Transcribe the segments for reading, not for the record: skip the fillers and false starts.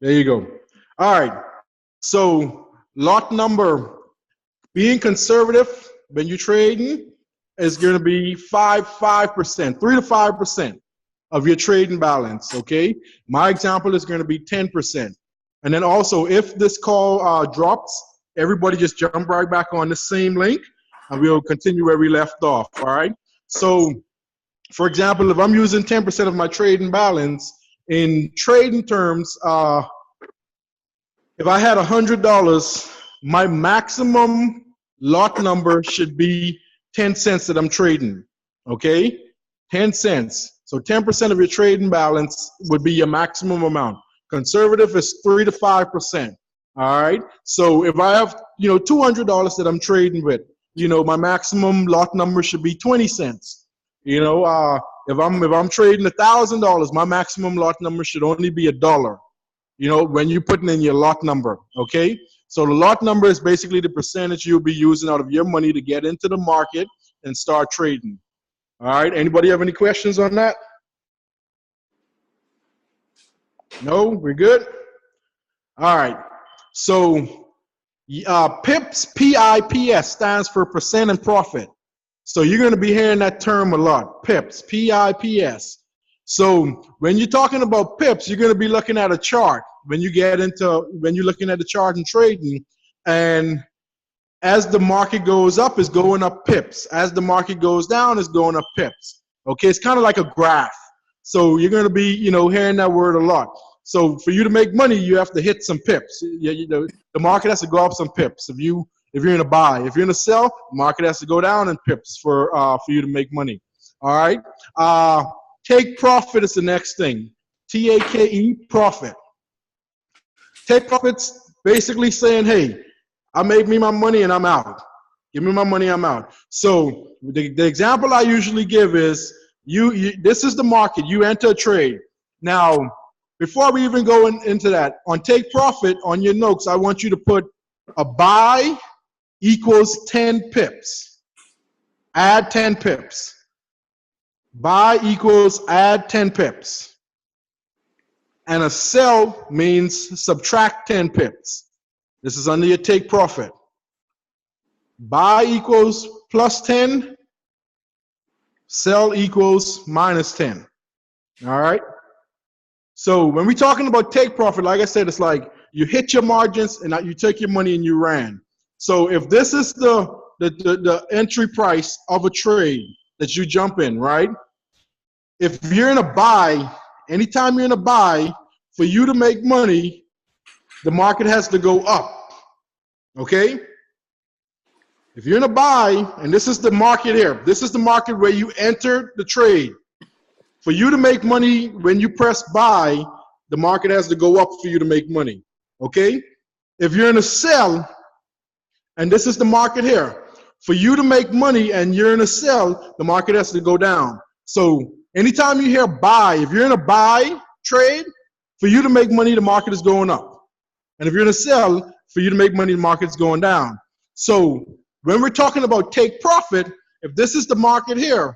There you go. All right. So lot number, being conservative when you're trading, is going to be 5%, 3 to 5% of your trading balance. Okay. My example is going to be 10%. And then also, if this call drops, everybody just jump right back on the same link, and we'll continue where we left off. All right. So, for example, if I'm using 10% of my trading balance in trading terms, if I had $100, my maximum lot number should be 10 cents that I'm trading. Okay? 10 cents. So 10% of your trading balance would be your maximum amount. Conservative is 3 to 5%. All right? So if I have, $200 that I'm trading with, my maximum lot number should be 20 cents. If I'm trading $1,000, my maximum lot number should only be $1. When you're putting in your lot number, okay? So the lot number is basically the percentage you'll be using out of your money to get into the market and start trading. All right, anybody have any questions on that? No, we're good? All right, so PIPS, P-I-P-S, stands for percent and profit. So you're going to be hearing that term a lot, PIPS, P-I-P-S. So when you're talking about pips, you're going to be looking at a chart when you're looking at the chart and trading. And as the market goes up, it's going up pips. As the market goes down, it's going up pips. Okay, it's kind of like a graph. So you're going to be, hearing that word a lot. So for you to make money, you have to hit some pips. The market has to go up some pips. If you're in a buy, if you're in a sell, the market has to go down in pips for you to make money. All right. Take profit is the next thing. T-A-K-E, profit. Take profit's basically saying, hey, I made me my money and I'm out. Give me my money, I'm out. So the example I usually give is, this is the market. You enter a trade. Now, before we even go into that, on take profit, on your notes, I want you to put a buy equals 10 pips. Add 10 pips. Buy equals add 10 pips. And a sell means subtract 10 pips. This is under your take profit. Buy equals plus 10. Sell equals minus 10. All right? So when we're talking about take profit, like I said, it's like you hit your margins and you take your money and you ran. So if this is the entry price of a trade that you jump in, right? If you're in a buy, anytime you're in a buy, for you to make money, the market has to go up. Okay? If you're in a buy, and this is the market here, this is the market where you enter the trade. For you to make money, when you press buy, the market has to go up for you to make money. Okay? If you're in a sell, and this is the market here, for you to make money and you're in a sell, the market has to go down. So anytime you hear buy, if you're in a buy trade, for you to make money, the market is going up. And if you're in a sell, for you to make money, the market is going down. So when we're talking about take profit, if this is the market here,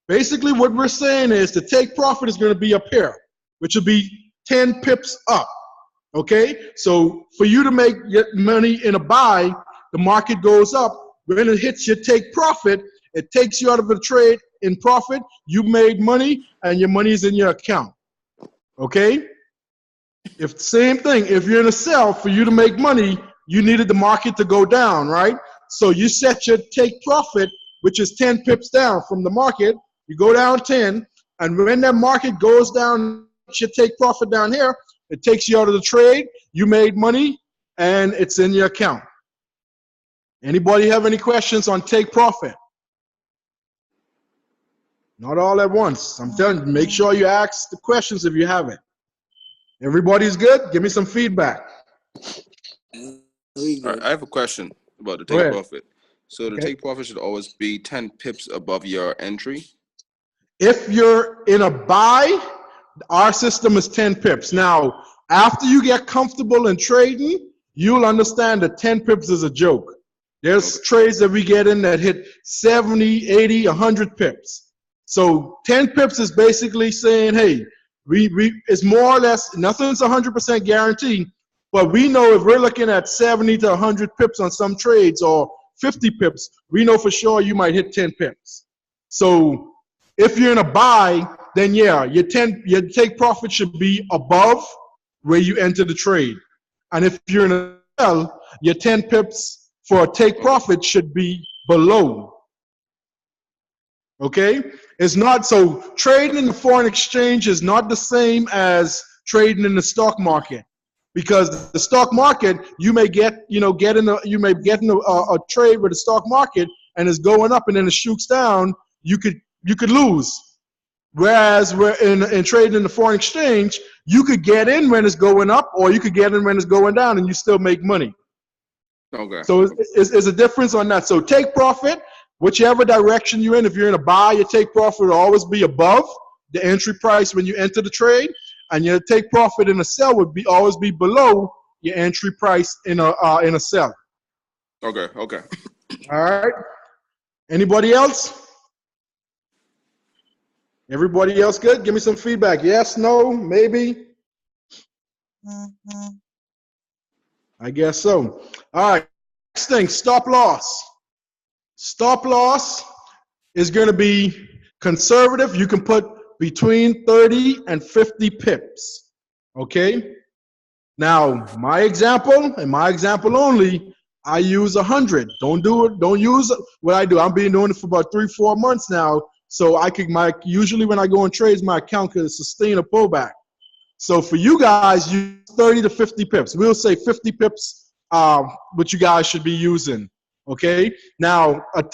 basically what we're saying is the take profit is going to be up here, which will be 10 pips up. Okay? So for you to make money in a buy, the market goes up. When it hits your take profit, it takes you out of the trade in profit. You made money, and your money is in your account. Okay? If same thing, if you're in a sell, for you to make money, you needed the market to go down, right? So you set your take profit, which is 10 pips down from the market. You go down 10, and when that market goes down, you take profit down here, it takes you out of the trade, you made money, and it's in your account. Anybody have any questions on take profit? Not all at once. I'm telling you, make sure you ask the questions if you have it. Everybody's good? Give me some feedback. All right, I have a question about the take profit. So the take profit should always be 10 pips above your entry? If you're in a buy, our system is 10 pips. Now, after you get comfortable in trading, you'll understand that 10 pips is a joke. There's trades that we get in that hit 70, 80, 100 pips. So 10 pips is basically saying, hey, it's more or less, nothing's 100% guaranteed, but we know if we're looking at 70 to 100 pips on some trades or 50 pips, we know for sure you might hit 10 pips. So if you're in a buy, then yeah, your take profit should be above where you enter the trade. And if you're in a sell, your 10 pips for a take profit should be below. Okay? It's not, so trading in the foreign exchange is not the same as trading in the stock market. Because the stock market, you may get in a trade with the stock market and it's going up and then it shoots down, you could lose. Whereas we're in trading in the foreign exchange, you could get in when it's going up or you could get in when it's going down and you still make money. Okay. So it's a difference on that. So take profit, whichever direction you're in. If you're in a buy, your take profit will always be above the entry price when you enter the trade, and your take profit in a sell would always be below your entry price in a sell. Okay. Okay. All right. Anybody else? Everybody else good? Give me some feedback. Yes, no, maybe? I guess so. All right. Next thing, stop loss. Stop loss is going to be conservative. You can put between 30 and 50 pips. Okay? Now, my example, and my example only, I use 100. Don't do it. Don't use what I do. I've been doing it for about 3-4 months now. So usually when I go on trades, my account can sustain a pullback. So for you guys, use 30 to 50 pips. We'll say 50 pips, what you guys should be using. Okay. Now a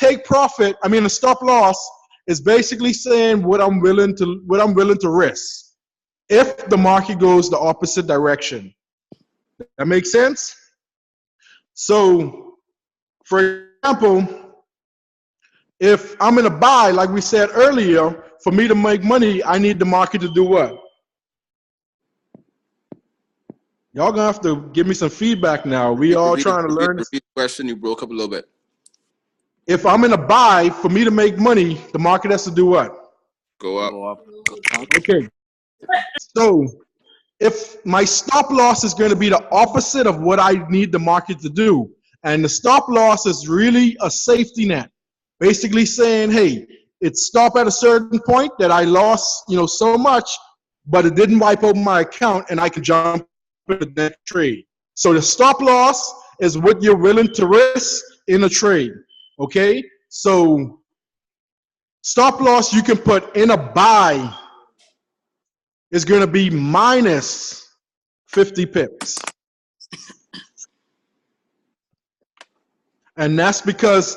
stop loss is basically saying what I'm willing to risk if the market goes the opposite direction. That makes sense? So, for example, if I'm in a buy, like we said earlier, for me to make money, I need the market to do what? Y'all gonna have to give me some feedback now. We all trying to learn this. Repeat the question. You broke up a little bit. If I'm in a buy, for me to make money, the market has to do what? Go up. Okay. So if my stop loss is going to be the opposite of what I need the market to do, and the stop loss is really a safety net, basically saying, hey, it stopped at a certain point that I lost, so much, but it didn't wipe out my account, and I can jump into the next trade. So the stop loss is what you're willing to risk in a trade. Okay? So stop loss you can put in a buy is going to be minus 50 pips. And that's because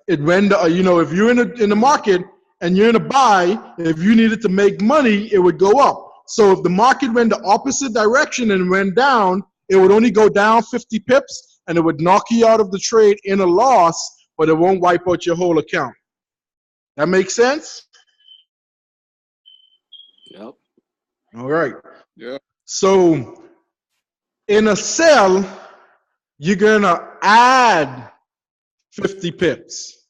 if you're in the market and you're in a buy, if you needed to make money, it would go up. So if the market went the opposite direction and went down, it would only go down 50 pips and it would knock you out of the trade in a loss, but it won't wipe out your whole account. That makes sense? Yep. All right. Yeah. So in a sell, you're going to add 50 pips.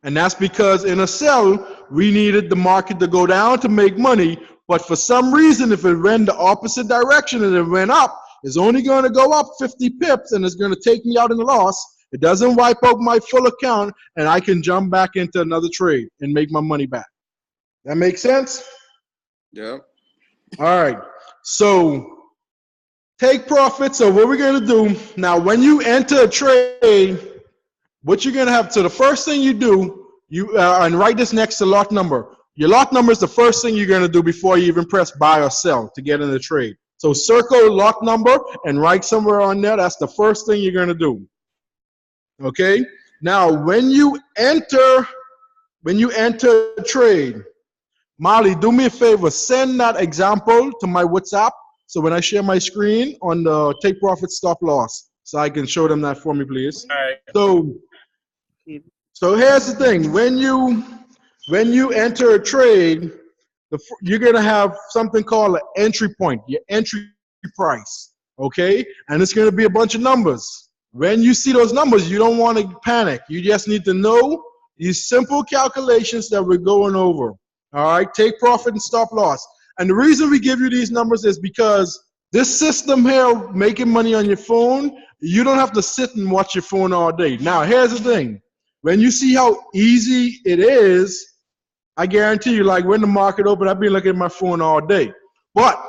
And that's because in a sell, we needed the market to go down to make money. But for some reason, if it went the opposite direction and it went up, it's only going to go up 50 pips and it's going to take me out in the loss. It doesn't wipe out my full account and I can jump back into another trade and make my money back. That makes sense? Yeah. All right. So take profit. So what we're going to do now, when you enter a trade, what you're going to have, so the first thing you do, and write this next to lot number. Your lot number is the first thing you're going to do before you even press buy or sell to get in the trade. So circle lot number and write somewhere on there. That's the first thing you're going to do. Okay. Now, when you enter a trade, Molly, do me a favor. Send that example to my WhatsApp. So when I share my screen on the take profit stop loss, so I can show them that for me, please. All right. So here's the thing. When you enter a trade, you're going to have something called an entry point, your entry price, okay? And it's going to be a bunch of numbers. When you see those numbers, you don't want to panic. You just need to know these simple calculations that we're going over. All right, take profit and stop loss. And the reason we give you these numbers is because this system here, making money on your phone, you don't have to sit and watch your phone all day. Now, here's the thing. When you see how easy it is, I guarantee you, like when the market open, I've been looking at my phone all day. But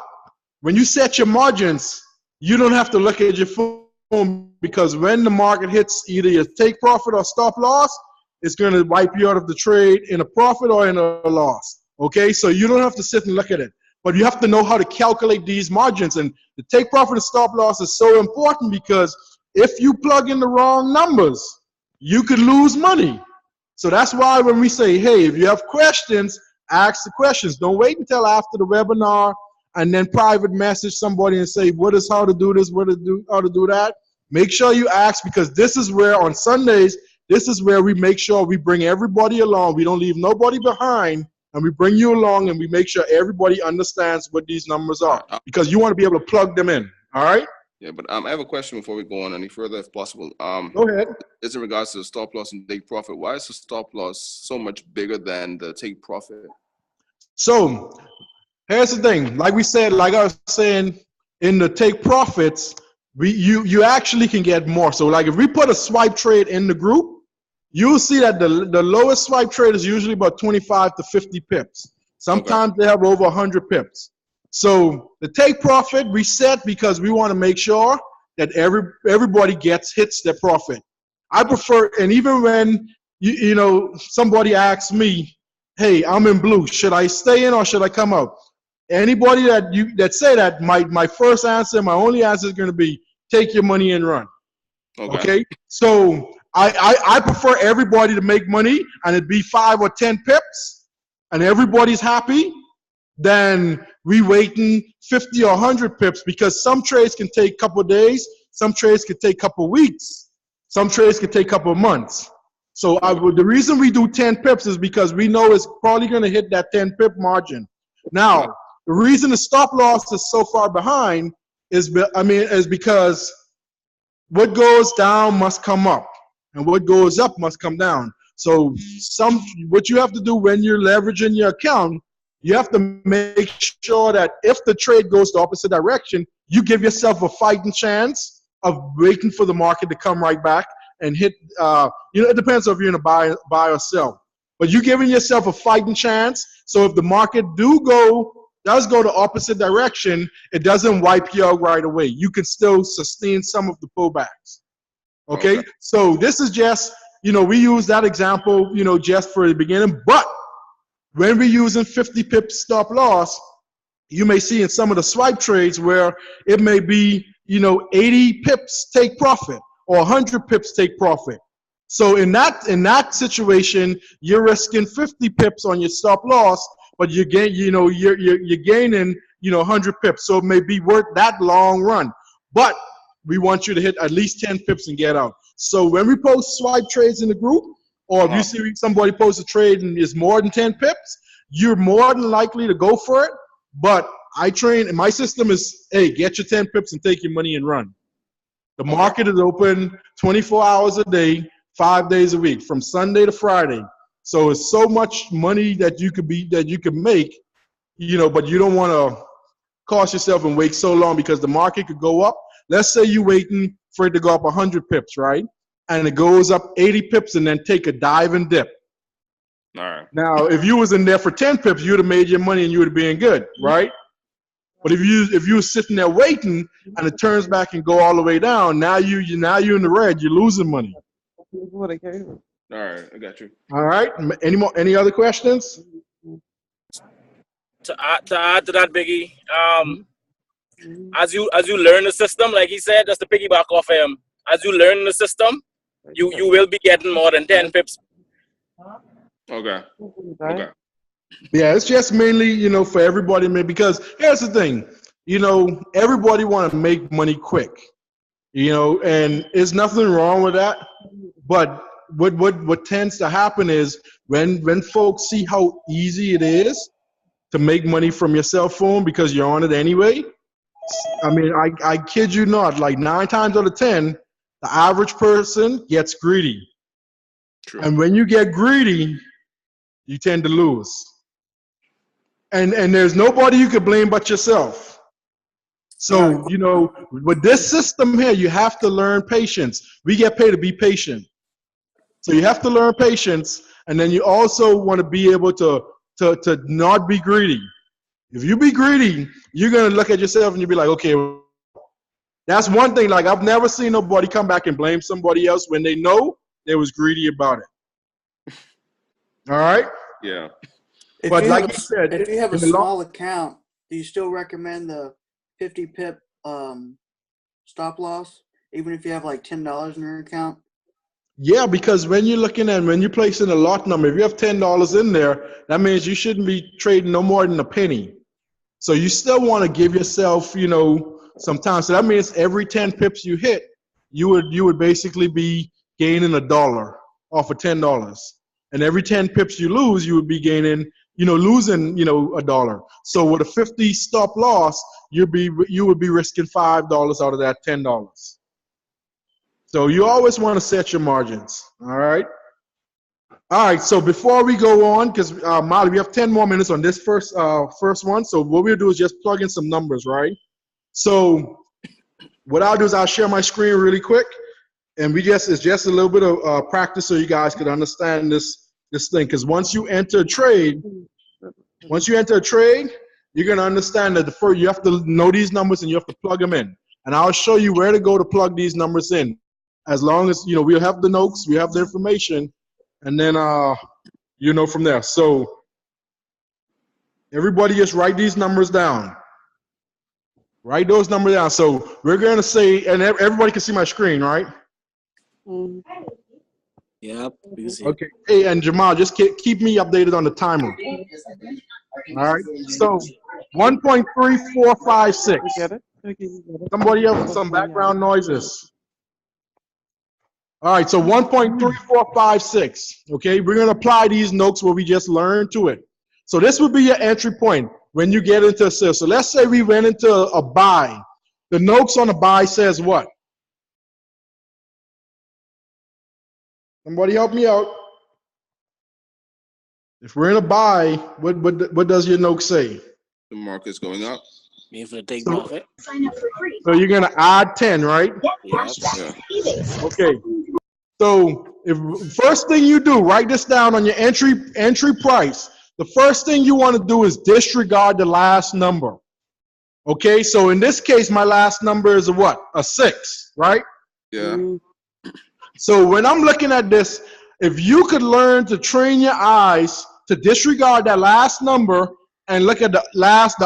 when you set your margins, you don't have to look at your phone, because when the market hits either your take profit or stop loss, it's going to wipe you out of the trade in a profit or in a loss. Okay, so you don't have to sit and look at it, but you have to know how to calculate these margins. And the take profit and stop loss is so important, because if you plug in the wrong numbers, you could lose money. So that's why when we say, hey, if you have questions, ask the questions. Don't wait until after the webinar and then private message somebody and say, how to do this, how to do that. Make sure you ask, because this is where on Sundays, this is where we make sure we bring everybody along. We don't leave nobody behind, and we bring you along, and we make sure everybody understands what these numbers are, because you want to be able to plug them in. All right? Yeah, but I have a question before we go on any further, if possible. Go ahead. It's in regards to the stop loss and take profit. Why is the stop loss so much bigger than the take profit? So here's the thing. Like we said, like I was saying, in the take profits, you actually can get more. So like if we put a swipe trade in the group, you'll see that the lowest swipe trade is usually about 25 to 50 pips. Sometimes they have over 100 pips. So the take profit we set because we want to make sure that everybody hits their profit. I prefer, and even when you know somebody asks me, hey, I'm in blue, should I stay in or should I come out? Anybody that say that, my first answer, my only answer is going to be take your money and run. Okay? So I prefer everybody to make money and it be 5 or 10 pips and everybody's happy, than we waiting 50 or 100 pips, because some trades can take a couple of days, some trades can take a couple of weeks, some trades can take a couple of months. So the reason we do 10 pips is because we know it's probably going to hit that 10 pip margin. Now, the reason the stop loss is so far behind is because what goes down must come up, and what goes up must come down. So what you have to do when you're leveraging your account, you have to make sure that if the trade goes the opposite direction, you give yourself a fighting chance of waiting for the market to come right back and hit. It depends if you're in a buy or sell, but you're giving yourself a fighting chance. So if the market does go the opposite direction, it doesn't wipe you out right away. You can still sustain some of the pullbacks. Okay. So this is just, we use that example, just for the beginning, but when we're using 50 pips stop loss, you may see in some of the swipe trades where it may be, 80 pips take profit or 100 pips take profit. So in that situation, you're risking 50 pips on your stop loss, but you're gaining, 100 pips. So it may be worth that long run, but we want you to hit at least 10 pips and get out. So when we post swipe trades in the group, or if you see somebody post a trade and it's more than 10 pips, you're more than likely to go for it. But my system is, hey, get your 10 pips and take your money and run. The market is open 24 hours a day, 5 days a week, from Sunday to Friday. So it's so much money that you could make, but you don't want to cost yourself and wait so long, because the market could go up. Let's say you're waiting for it to go up 100 pips, right? And it goes up 80 pips and then take a dive and dip. All right. Now, if you was in there for 10 pips, you'd have made your money and you would have been good, right? But if you were sitting there waiting and it turns back and go all the way down, now you're in the red, you're losing money. All right, I got you. All right. Any other questions? To add to that, Biggie, as you learn the system, like he said, just to piggyback off him, as you learn the system, you will be getting more than 10 pips. Okay. Yeah, it's just mainly, for everybody, because here's the thing, everybody want to make money quick, and there's nothing wrong with that. But what tends to happen is when folks see how easy it is to make money from your cell phone because you're on it anyway, I kid you not, like 9 times out of 10, the average person gets greedy. True. And when you get greedy, you tend to lose. and there's nobody you could blame but yourself. So, you know, with this system here, you have to learn patience. We get paid to be patient. So you have to learn patience, and then you also want to be able to not be greedy. If you be greedy, you're going to look at yourself and you'll be like, okay, that's one thing. Like, I've never seen nobody come back and blame somebody else when they know they was greedy about it. All right? Yeah. But like you said, if you have a small account, do you still recommend the 50 pip stop loss, even if you have like $10 in your account? Yeah, because when you're placing a lot number, if you have $10 in there, that means you shouldn't be trading no more than a penny. So you still want to give yourself, you know, some time. So that means every 10 pips you hit, you would basically be gaining $1 off of $10. And every 10 pips you lose, you would be gaining, you know, losing, you know, $1. So with a 50 stop loss, you would be risking $5 out of that $10. So you always want to set your margins. All right. All right. So before we go on, because Molly, we have 10 more minutes on this first one. So what we'll do is just plug in some numbers, right? So what I'll do is I'll share my screen really quick, and it's just a little bit of practice so you guys could understand this thing. Because once you enter a trade, you're gonna understand that you have to know these numbers and you have to plug them in. And I'll show you where to go to plug these numbers in. As long as, you know, we'll have the notes, we have the information, and then, you know, from there. So everybody just write these numbers down. Write those numbers down. So we're going to say, and everybody can see my screen, right? Yep. Okay. Hey, and Jamal, just keep me updated on the timer. All right. So 1.3456. Somebody else, some background noises. All right, so 1.3456, okay? We're going to apply these notes what we just learned to it. So this would be your entry point when you get into a sale. So let's say we went into a buy. The notes on the buy says what? Somebody help me out. If we're in a buy, what does your note say? The market's going up. Me for the take profit. Sign up for free. So you're going to add 10, right? Yep. Yeah. Okay. So first thing you do, write this down on your entry price. The first thing you want to do is disregard the last number. Okay, so in this case, my last number is a what? A 6, right? Yeah. So when I'm looking at this, if you could learn to train your eyes to disregard that last number and look at the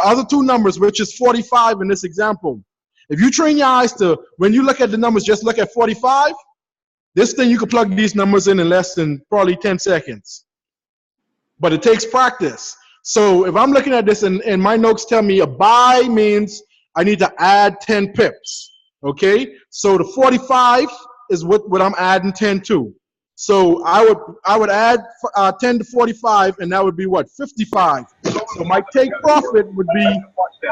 other two numbers, which is 45 in this example. If you train your eyes to, when you look at the numbers, just look at 45, this thing you can plug these numbers in less than probably 10 seconds. But it takes practice. So if I'm looking at this and my notes tell me a buy means I need to add 10 pips. Okay? So the 45 is what I'm adding 10 to. So I would add 10 to 45, and that would be what? 55. So my take profit would be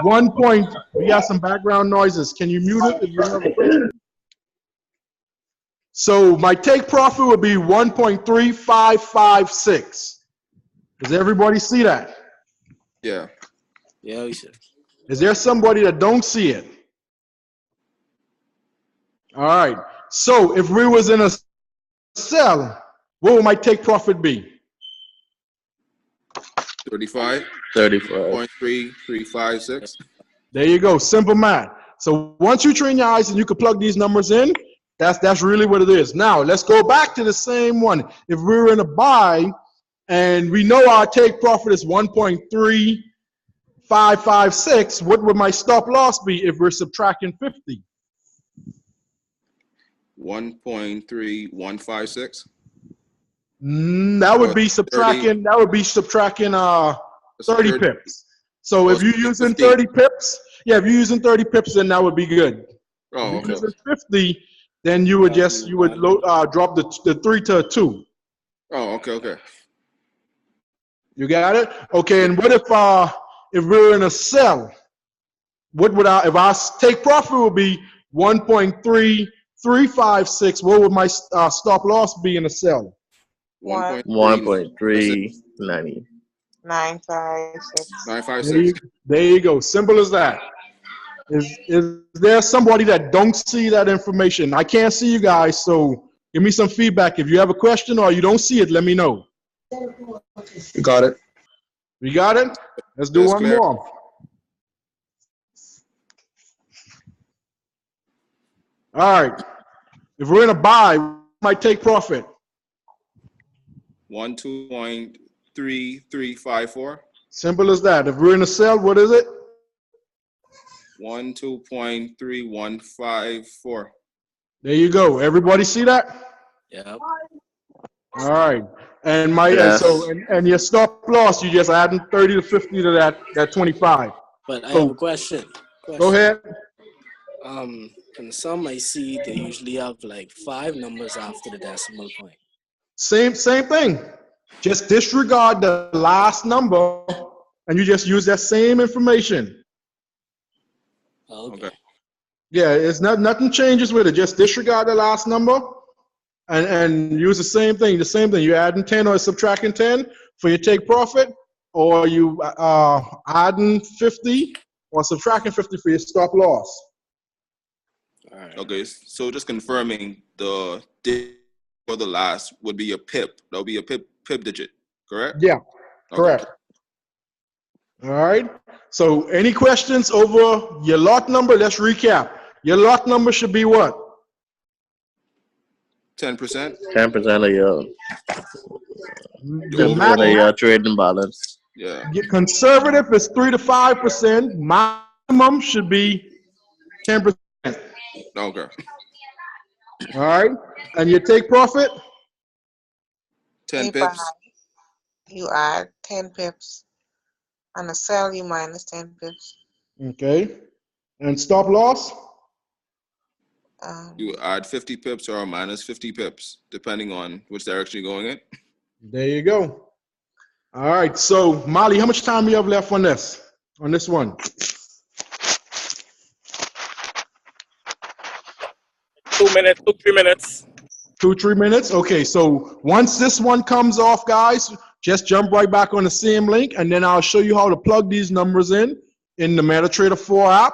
1 point. We got some background noises. Can you mute it if you have a So my take profit would be 1.3556. Does everybody see that? Yeah. Yeah, we should. Is there somebody that don't see it? All right. So if we was in a sell, what would my take profit be? 35. 35.3356. There you go. Simple math. So once you train your eyes and you can plug these numbers in, that's really what it is. Now let's go back to the same one. If we were in a buy and we know our take profit is 1.3556, what would my stop loss be if we're subtracting 50? 1.3156. That would be subtracting. That would be subtracting 30 pips. So if you're using 30 pips, yeah, if you're using 30 pips, then that would be good. Oh, if you're okay. using 50, then you would drop the 3 to a 2. Oh, okay, okay. You got it? Okay, and what if we're in a sell? What would if our take profit would be 1.3356? What would my stop loss be in a sell? 1.390. 956. 956. There you go. Simple as that. Is there somebody that don't see that information? I can't see you guys, so give me some feedback. If you have a question or you don't see it, let me know. You got it. We got it? Let's do That's one clear. more. All right. If we're in a buy, we might take profit. 12.3354. Simple as that. If we're in a sell, what is it? 12.3154. There you go. Everybody see that? Yep. All right. And my Yes. and your stop loss, you just adding 30 to 50 to that 25. But I So- have a question. Go ahead. In some I see they usually have like 5 numbers after the decimal point. Same thing. Just disregard the last number and you just use that same information. Okay. Yeah, it's nothing changes with it. Just disregard the last number and use the same thing. The same thing. You're adding 10 or subtracting 10 for your take profit, or you adding 50 or subtracting 50 for your stop loss. All right. Okay, so just confirming the digit for the last would be a pip. That would be a pip digit, correct? Yeah, Okay. correct. All right. So any questions over your lot number? Let's recap. Your lot number should be what? 10%. 10% of your The trading balance. Yeah. conservative is 3 to 5%. Maximum should be 10%. Okay. All right. And your take profit? 10 You pips. buy, you add 10 pips. On a sell, you minus 10 pips. Okay. And stop loss? You add 50 pips or minus 50 pips, depending on which direction you're going in. There you go. All right. So, Molly, how much time you have left on this one? 2 minutes, 3 minutes. 2-3 minutes. Okay. So once this one comes off, guys, just jump right back on the same link, and then I'll show you how to plug these numbers in the MetaTrader 4 app,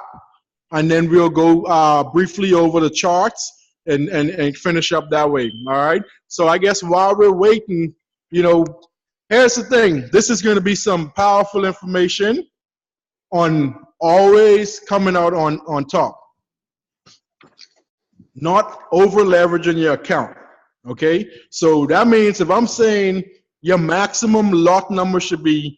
and then we'll go briefly over the charts and finish up that way. All right. So I guess while we're waiting, here's the thing. This is going to be some powerful information on always coming out on top. Not over leveraging your account. Okay. So that means if I'm saying your maximum lot number should be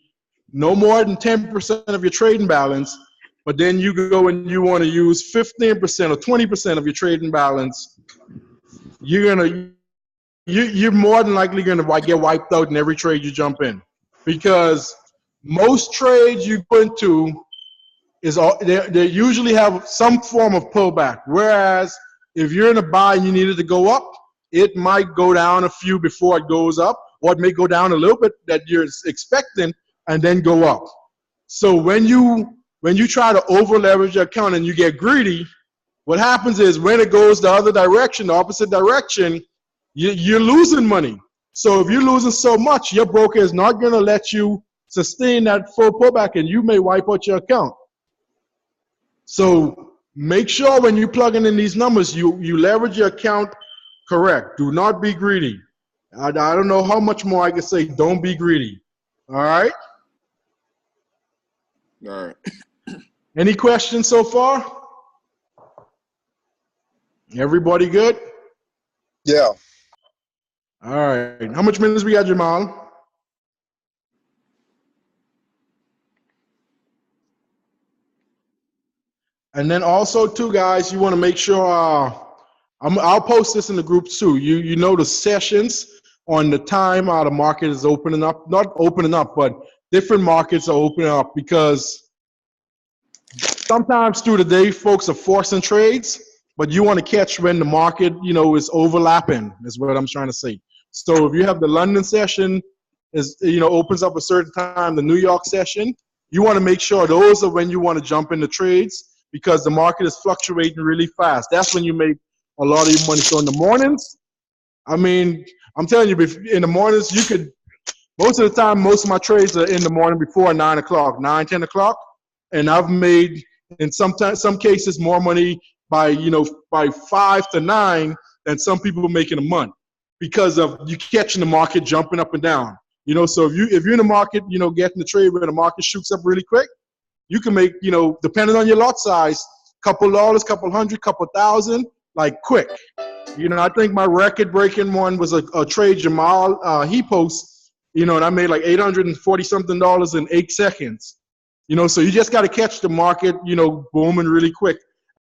no more than 10% of your trading balance, but then you go and you want to use 15% or 20% of your trading balance, you're more than likely gonna get wiped out in every trade you jump in, because most trades you go into they usually have some form of pullback. Whereas if you're in a buy and you need it to go up, it might go down a few before it goes up, or it may go down a little bit that you're expecting and then go up. So when you try to over leverage your account and you get greedy, what happens is when it goes the other direction, the opposite direction, you're losing money. So if you're losing so much, your broker is not going to let you sustain that full pullback, and you may wipe out your account. So make sure when you're plugging in these numbers, you leverage your account correct. Do not be greedy. I don't know how much more I can say. Don't be greedy. All right? All right. Any questions so far? Everybody good? Yeah. All right. How much minutes we got, Jamal? And then also, too, guys, you want to make sure I'll post this in the group too. You know the sessions on the time the market is opening up. Not opening up, but different markets are opening up, because sometimes through the day, folks are forcing trades, but you want to catch when the market, is overlapping, is what I'm trying to say. So if you have the London session opens up a certain time, the New York session, you want to make sure those are when you want to jump into trades, because the market is fluctuating really fast. That's when you make a lot of your money. So in the mornings, I mean, I'm telling you, in the mornings, Most of the time, most of my trades are in the morning before 9 o'clock, 9, 10 o'clock. And I've made, in some cases, more money by 5 to 9 than some people make in a month because of you catching the market jumping up and down. So if you're in the market, getting the trade where the market shoots up really quick, you can make, depending on your lot size, couple dollars, couple hundred, couple thousand, like quick. I think my record-breaking one was a trade Jamal he posts, and I made like $840-something in 8 seconds. So you just got to catch the market, booming really quick.